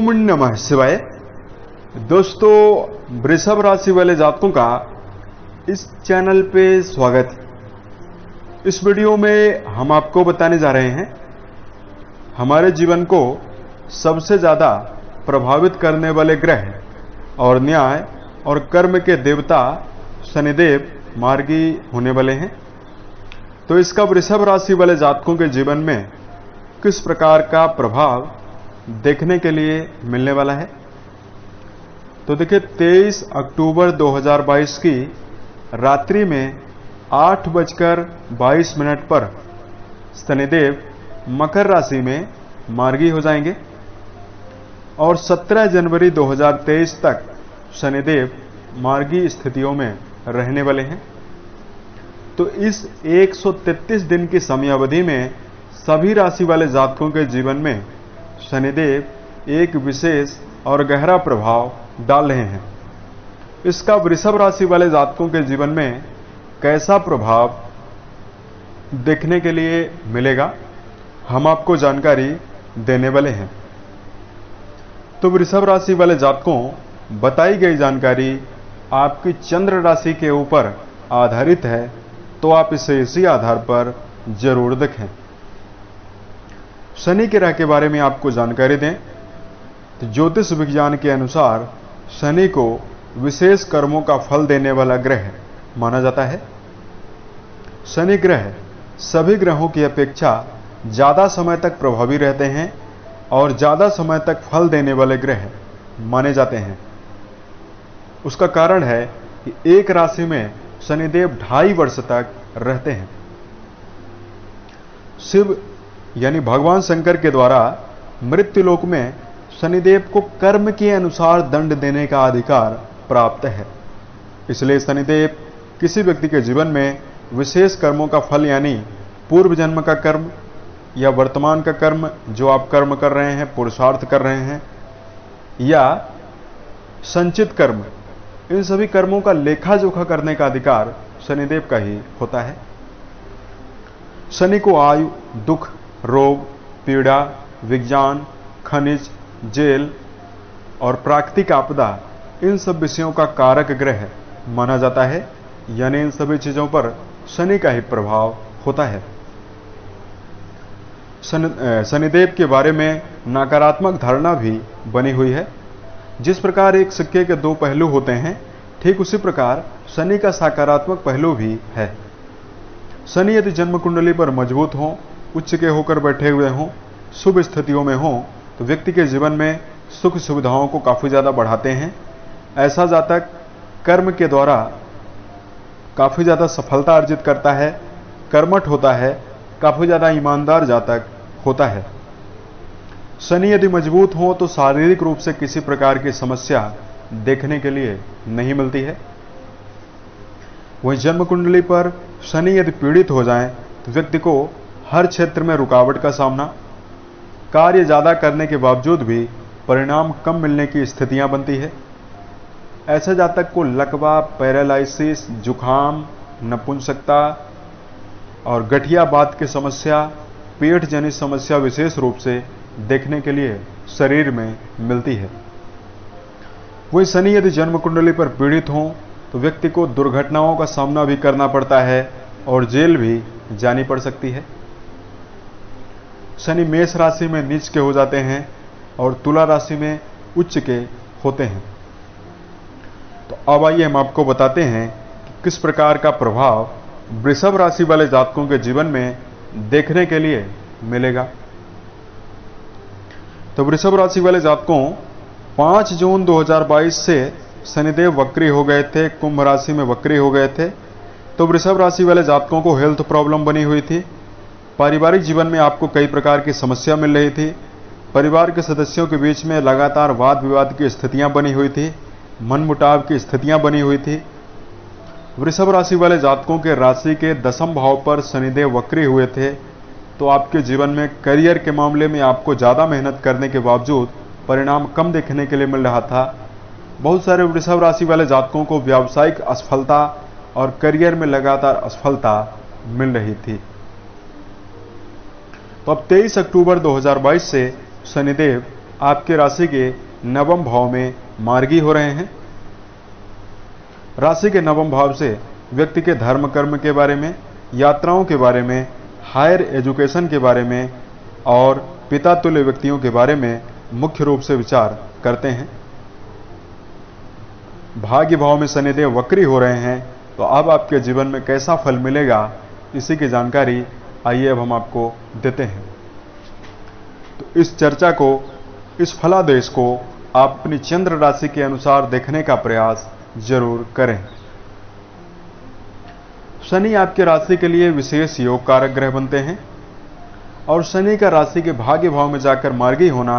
ओम नमः शिवाय। दोस्तों, वृषभ राशि वाले जातकों का इस चैनल पे स्वागत है। इस वीडियो में हम आपको बताने जा रहे हैं हमारे जीवन को सबसे ज्यादा प्रभावित करने वाले ग्रह और न्याय और कर्म के देवता शनिदेव मार्गी होने वाले हैं। तो इसका वृषभ राशि वाले जातकों के जीवन में किस प्रकार का प्रभाव देखने के लिए मिलने वाला है। तो देखिए, 23 अक्टूबर 2022 की रात्रि में 8:22 पर शनिदेव मकर राशि में मार्गी हो जाएंगे और 17 जनवरी 2023 तक शनिदेव मार्गी स्थितियों में रहने वाले हैं। तो इस 133 दिन की समयावधि में सभी राशि वाले जातकों के जीवन में शनिदेव एक विशेष और गहरा प्रभाव डाल रहे हैं। इसका वृषभ राशि वाले जातकों के जीवन में कैसा प्रभाव देखने के लिए मिलेगा, हम आपको जानकारी देने वाले हैं। तो वृषभ राशि वाले जातकों, बताई गई जानकारी आपकी चंद्र राशि के ऊपर आधारित है, तो आप इसे इसी आधार पर जरूर देखें। शनि ग्रह के बारे में आपको जानकारी दें तो ज्योतिष विज्ञान के अनुसार शनि को विशेष कर्मों का फल देने वाला ग्रह माना जाता है। शनि ग्रह सभी ग्रहों की अपेक्षा ज्यादा समय तक प्रभावी रहते हैं और ज्यादा समय तक फल देने वाले ग्रह माने जाते हैं। उसका कारण है कि एक राशि में शनिदेव 2.5 वर्ष तक रहते हैं। शिव यानी भगवान शंकर के द्वारा मृत्युलोक में शनिदेव को कर्म के अनुसार दंड देने का अधिकार प्राप्त है। इसलिए शनिदेव किसी व्यक्ति के जीवन में विशेष कर्मों का फल यानी पूर्व जन्म का कर्म या वर्तमान का कर्म जो आप कर्म कर रहे हैं, पुरुषार्थ कर रहे हैं, या संचित कर्म, इन सभी कर्मों का लेखा जोखा करने का अधिकार शनिदेव का ही होता है। शनि को आयु, दुख, रोग, पीड़ा, विज्ञान, खनिज, जेल और प्राकृतिक आपदा, इन सब विषयों का कारक ग्रह माना जाता है। यानी इन सभी चीजों पर शनि का ही प्रभाव होता है। शनिदेव के बारे में नकारात्मक धारणा भी बनी हुई है। जिस प्रकार एक सिक्के के 2 पहलू होते हैं, ठीक उसी प्रकार शनि का सकारात्मक पहलू भी है। शनि यदि जन्म कुंडली पर मजबूत हो, उच्च के होकर बैठे हुए हों, शुभ स्थितियों में हों, तो व्यक्ति के जीवन में सुख सुविधाओं को काफी ज्यादा बढ़ाते हैं। ऐसा जातक कर्म के द्वारा काफी ज्यादा सफलता अर्जित करता है, कर्मठ होता है, काफी ज्यादा ईमानदार जातक होता है। शनि यदि मजबूत हो तो शारीरिक रूप से किसी प्रकार की समस्या देखने के लिए नहीं मिलती है। वहीं जन्म कुंडली पर शनि यदि पीड़ित हो जाए तो व्यक्ति को हर क्षेत्र में रुकावट का सामना, कार्य ज्यादा करने के बावजूद भी परिणाम कम मिलने की स्थितियां बनती है। ऐसे जातक को लकवा, पैरालाइसिस, जुखाम, नपुंसकता और गठियाबात की समस्या, पेट जनित समस्या विशेष रूप से देखने के लिए शरीर में मिलती है। वही शनि यदि जन्म कुंडली पर पीड़ित हो तो व्यक्ति को दुर्घटनाओं का सामना भी करना पड़ता है और जेल भी जानी पड़ सकती है। शनि मेष राशि में नीच के हो जाते हैं और तुला राशि में उच्च के होते हैं। तो अब आइए हम आपको बताते हैं कि किस प्रकार का प्रभाव वृषभ राशि वाले जातकों के जीवन में देखने के लिए मिलेगा। तो वृषभ राशि वाले जातकों, 5 जून 2022 से शनिदेव वक्री हो गए थे, कुंभ राशि में वक्री हो गए थे। तो वृषभ राशि वाले जातकों को हेल्थ प्रॉब्लम बनी हुई थी। पारिवारिक जीवन में आपको कई प्रकार की समस्या मिल रही थी। परिवार के सदस्यों के बीच में लगातार वाद विवाद की स्थितियां बनी हुई थी, मनमुटाव की स्थितियां बनी हुई थी। वृषभ राशि वाले जातकों के राशि के 10वें भाव पर शनिदेव वक्री हुए थे, तो आपके जीवन में करियर के मामले में आपको ज्यादा मेहनत करने के बावजूद परिणाम कम देखने के लिए मिल रहा था। बहुत सारे वृषभ राशि वाले जातकों को व्यावसायिक असफलता और करियर में लगातार असफलता मिल रही थी। तो अब 23 अक्टूबर 2022 से शनिदेव आपके राशि के नवम भाव में मार्गी हो रहे हैं। राशि के नवम भाव से व्यक्ति के धर्म कर्म के बारे में, यात्राओं के बारे में, हायर एजुकेशन के बारे में और पिता तुल्य व्यक्तियों के बारे में मुख्य रूप से विचार करते हैं। भाग्य भाव में शनिदेव वक्री हो रहे हैं, तो अब आपके जीवन में कैसा फल मिलेगा, इसी की जानकारी आइए अब हम आपको देते हैं। तो इस चर्चा को, इस फलादेश को आप अपनी चंद्र राशि के अनुसार देखने का प्रयास जरूर करें। शनि आपके राशि के लिए विशेष योग कारक ग्रह बनते हैं और शनि का राशि के भाग्य भाव में जाकर मार्गी होना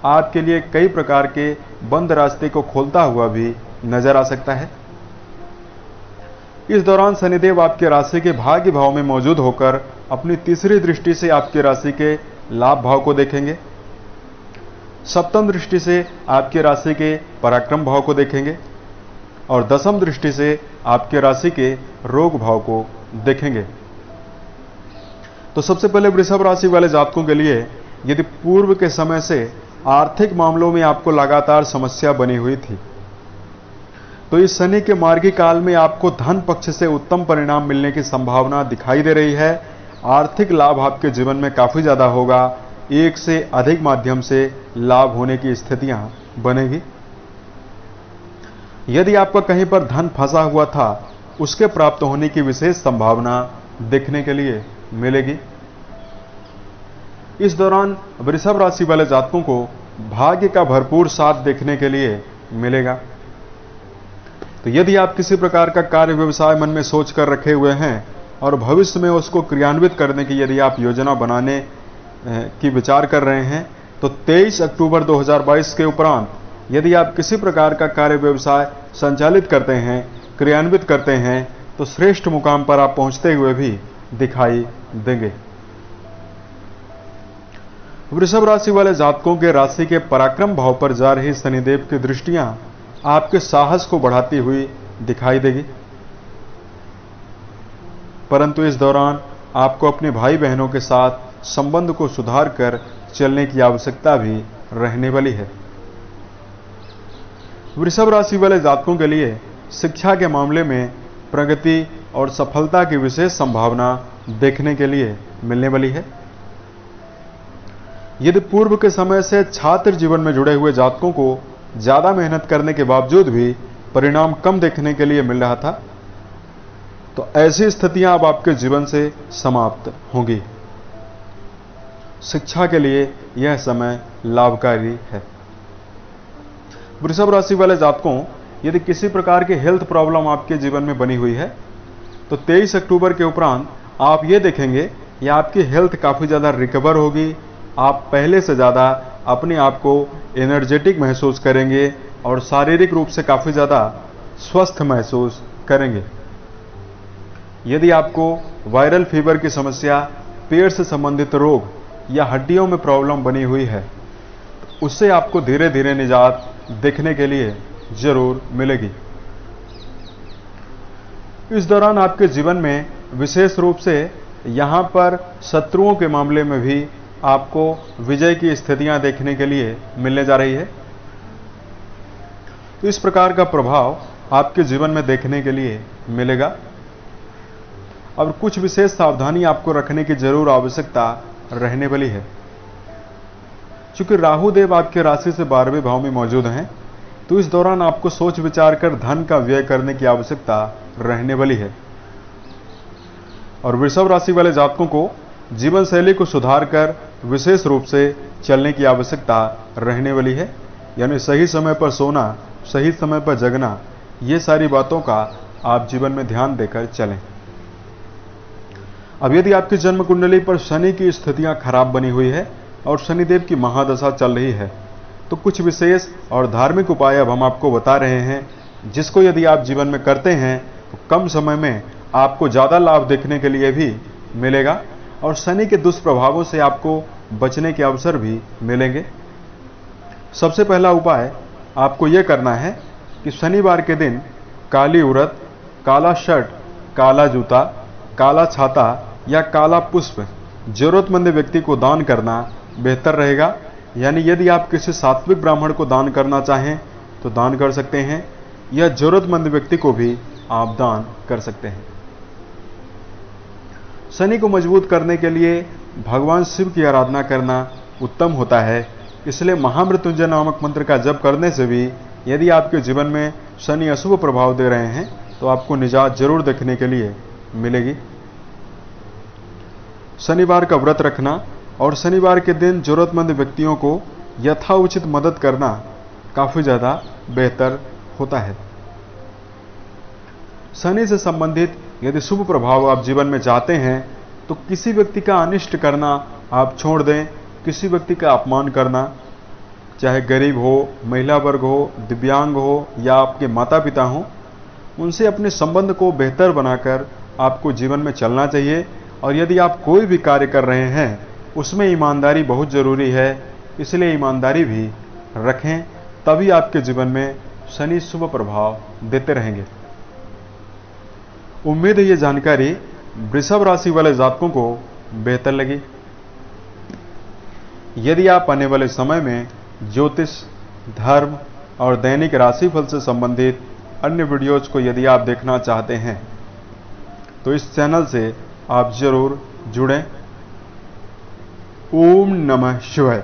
आपके लिए कई प्रकार के बंद रास्ते को खोलता हुआ भी नजर आ सकता है। इस दौरान शनिदेव आपके राशि के भाग्य भाव में मौजूद होकर अपनी तीसरी दृष्टि से आपके राशि के लाभ भाव को देखेंगे, सप्तम दृष्टि से आपके राशि के पराक्रम भाव को देखेंगे और दसम दृष्टि से आपके राशि के रोग भाव को देखेंगे। तो सबसे पहले वृषभ राशि वाले जातकों के लिए यदि पूर्व के समय से आर्थिक मामलों में आपको लगातार समस्या बनी हुई थी, तो इस शनि के मार्गी काल में आपको धन पक्ष से उत्तम परिणाम मिलने की संभावना दिखाई दे रही है। आर्थिक लाभ आपके जीवन में काफी ज्यादा होगा, एक से अधिक माध्यम से लाभ होने की स्थितियां बनेगी। यदि आपका कहीं पर धन फंसा हुआ था, उसके प्राप्त होने की विशेष संभावना देखने के लिए मिलेगी। इस दौरान वृषभ राशि वाले जातकों को भाग्य का भरपूर साथ देखने के लिए मिलेगा। तो यदि आप किसी प्रकार का कार्य व्यवसाय मन में सोच कर रखे हुए हैं और भविष्य में उसको क्रियान्वित करने की यदि आप योजना बनाने की विचार कर रहे हैं, तो 23 अक्टूबर 2022 के उपरांत यदि आप किसी प्रकार का कार्य व्यवसाय संचालित करते हैं, क्रियान्वित करते हैं, तो श्रेष्ठ मुकाम पर आप पहुंचते हुए भी दिखाई देंगे। वृषभ राशि वाले जातकों के राशि के पराक्रम भाव पर जा रही शनिदेव की दृष्टियां आपके साहस को बढ़ाती हुई दिखाई देगी, परंतु इस दौरान आपको अपने भाई बहनों के साथ संबंध को सुधार कर चलने की आवश्यकता भी रहने वाली है। वृषभ राशि वाले जातकों के लिए शिक्षा के मामले में प्रगति और सफलता की विशेष संभावना देखने के लिए मिलने वाली है। यदि पूर्व के समय से छात्र जीवन में जुड़े हुए जातकों को ज्यादा मेहनत करने के बावजूद भी परिणाम कम देखने के लिए मिल रहा था, तो ऐसी स्थितियां अब आपके जीवन से समाप्त होंगी। शिक्षा के लिए यह समय लाभकारी है। वृषभ राशि वाले जातकों, यदि किसी प्रकार की हेल्थ प्रॉब्लम आपके जीवन में बनी हुई है, तो 23 अक्टूबर के उपरांत आप ये देखेंगे कि आपकी हेल्थ काफी ज्यादा रिकवर होगी। आप पहले से ज्यादा अपने आप को एनर्जेटिक महसूस करेंगे और शारीरिक रूप से काफी ज्यादा स्वस्थ महसूस करेंगे। यदि आपको वायरल फीवर की समस्या, पेट से संबंधित रोग या हड्डियों में प्रॉब्लम बनी हुई है, तो उससे आपको धीरे धीरे निजात देखने के लिए जरूर मिलेगी। इस दौरान आपके जीवन में विशेष रूप से यहां पर शत्रुओं के मामले में भी आपको विजय की स्थितियां देखने के लिए मिलने जा रही है। तो इस प्रकार का प्रभाव आपके जीवन में देखने के लिए मिलेगा। अब कुछ विशेष सावधानी आपको रखने की जरूर आवश्यकता रहने वाली है। चूंकि राहु देव आपके राशि से 12वें भाव में मौजूद हैं, तो इस दौरान आपको सोच विचार कर धन का व्यय करने की आवश्यकता रहने वाली है। और वृषभ राशि वाले जातकों को जीवन शैली को सुधार कर विशेष रूप से चलने की आवश्यकता रहने वाली है। यानी सही समय पर सोना, सही समय पर जगना, ये सारी बातों का आप जीवन में ध्यान देकर चलें। अब यदि आपकी जन्म कुंडली पर शनि की स्थितियां खराब बनी हुई है और शनिदेव की महादशा चल रही है, तो कुछ विशेष और धार्मिक उपाय अब हम आपको बता रहे हैं, जिसको यदि आप जीवन में करते हैं तो कम समय में आपको ज्यादा लाभ देखने के लिए भी मिलेगा और शनि के दुष्प्रभावों से आपको बचने के अवसर भी मिलेंगे। सबसे पहला उपाय आपको यह करना है कि शनिवार के दिन काली उड़द, काला शर्ट, काला जूता, काला छाता या काला पुष्प जरूरतमंद व्यक्ति को दान करना बेहतर रहेगा। यानी यदि आप किसी सात्विक ब्राह्मण को दान करना चाहें तो दान कर सकते हैं, या जरूरतमंद व्यक्ति को भी आप दान कर सकते हैं। शनि को मजबूत करने के लिए भगवान शिव की आराधना करना उत्तम होता है। इसलिए महामृत्युंजय नामक मंत्र का जप करने से भी यदि आपके जीवन में शनि अशुभ प्रभाव दे रहे हैं तो आपको निजात जरूर देखने के लिए मिलेगी। शनिवार का व्रत रखना और शनिवार के दिन जरूरतमंद व्यक्तियों को यथाउचित मदद करना काफी ज्यादा बेहतर होता है। शनि से संबंधित यदि शुभ प्रभाव आप जीवन में चाहते हैं तो किसी व्यक्ति का अनिष्ट करना आप छोड़ दें। किसी व्यक्ति का अपमान करना, चाहे गरीब हो, महिला वर्ग हो, दिव्यांग हो या आपके माता पिता हो, उनसे अपने संबंध को बेहतर बनाकर आपको जीवन में चलना चाहिए। और यदि आप कोई भी कार्य कर रहे हैं उसमें ईमानदारी बहुत जरूरी है, इसलिए ईमानदारी भी रखें, तभी आपके जीवन में शनि शुभ प्रभाव देते रहेंगे। उम्मीद है ये जानकारी वृषभ राशि वाले जातकों को बेहतर लगी। यदि आप आने वाले समय में ज्योतिष, धर्म और दैनिक राशिफल से संबंधित अन्य वीडियोज को यदि आप देखना चाहते हैं तो इस चैनल से आप जरूर जुड़ें। ओम नमः शिवाय।